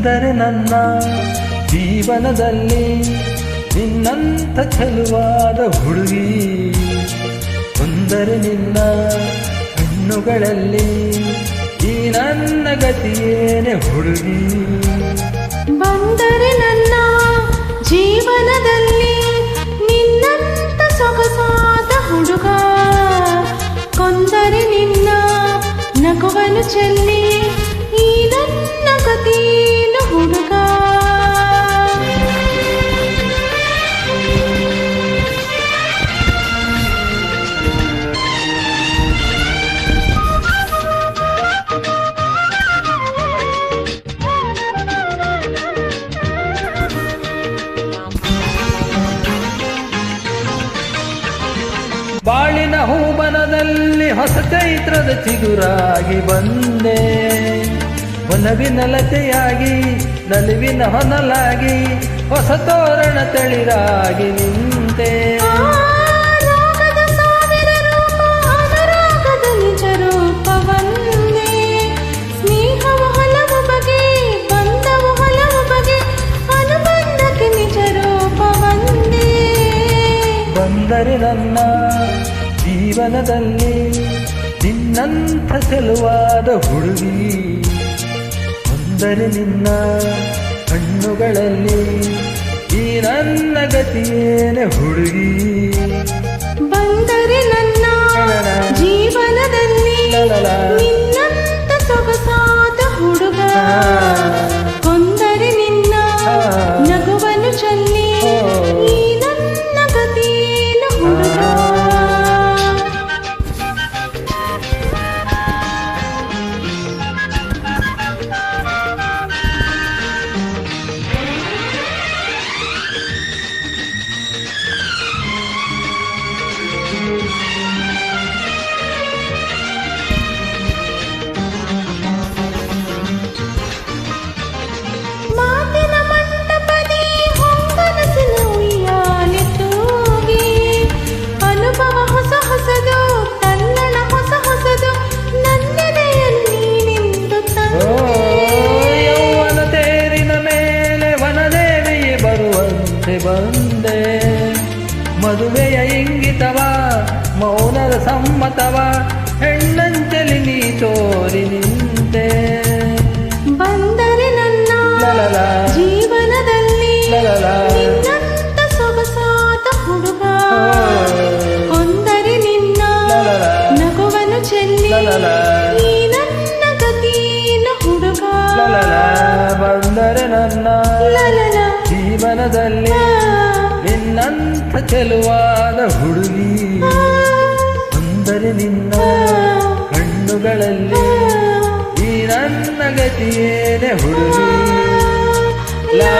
ಬಂದರೆ ನನ್ನ ಜೀವನದಲ್ಲಿ ನಿನ್ನಂಥ ಚೆಲುವಾದ ಹುಡುಗಿ, ಬಂದರೆ ನಿನ್ನ ಕಣ್ಣುಗಳಲ್ಲಿ ಈ ನನ್ನ ಗತಿಯೇನೆ ಹುಡುಗಿ. ಬಂದರೆ ನನ್ನ ಜೀವನದಲ್ಲಿ ನಿನ್ನಂಥ ಸೊಗಸಾದ ಹುಡುಗ, ಕೊಂದರೆ ನಿನ್ನ ನಗುವನ್ನು ಚೆಲ್ಲಿ ಈ ನನ್ನ ಗತಿಯೇನು ಹುಡುಗ. ಬಾಳಿನ ಹೂಬನದಲ್ಲಿ ಹೊಸ ಚೈತ್ರದ ಚಿಗುರಾಗಿ ಬಂದೆ, ಒಲವಿನ ಲತೆಯಾಗಿ ನಲಿವಿನ ಹೊನಲಾಗಿ ಹೊಸ ತೋರಣ ತಳಿರಾಗಿ ನಿಂತೆ. ನಿಜ ರೂಪ ಬಂದೆ, ಸ್ನೇಹವು ಹಲವು ಬಗೆ, ಬಂಧವು ಹಲವು ಬಗೆ, ಅನುಬಂಧಕ್ಕೆ ನಿಜ ರೂಪ ಬಂದೆ. ಬಂದರೆ ನನ್ನ ಜೀವನದಲ್ಲಿ ನಿನ್ನಂಥ ಚೆಲುವಾದ ಹುಡುಗಿ, ಬಂದರೆ ನಿನ್ನ ಕಣ್ಣುಗಳಲ್ಲಿ ಈ ನನ್ನ ಗತಿಯೇನೆ ಹುಡುಗಿ. ಬಂದರೆ ನನ್ನ ಜೀವನದಲ್ಲಿ ನಿನ್ನಂಥ ಸೊಗಸಾದ ಹುಡುಗ, ಕೊಂದರೆ ನಿನ್ನ ನಗುವನ್ನು ಚೆಲ್ಲಿ ಈ ನನ್ನ ಗತಿಯೇನು ಹುಡುಗ. ಬಂದೆ ಮದುವೆಯ ಇಂಗಿತವ ಮೌನದ ಸಮ್ಮತವ ಹೆಣ್ಣಂಚಲಿ ನೀ ತೋರಿ ನಿಂತೆ. ಬಂದರೆ ನನ್ನ ಜೀವನದಲ್ಲಿ ನಿನ್ನಂಥ ಸೊಗಸಾದ ಹುಡುಗ, ಕೊಂದರೆ ನಿನ್ನ ನಗುವನ್ನು ಚೆಲ್ಲಿ ಈ ನನ್ನ ಗತಿಯೇನು ಹುಡುಗ. ಬಂದರೆ ನನ್ನ ಜೀವನದಲ್ಲಿ ನಿನ್ನಂಥ ಚೆಲುವಾದ ಹುಡುಗಿ, ಬಂದರೆ ನಿನ್ನ ಕಣ್ಣುಗಳಲ್ಲಿ ಈ ನನ್ನ ಗತಿಯೇನೆ ಹುಡುಗಿ. ಲಾ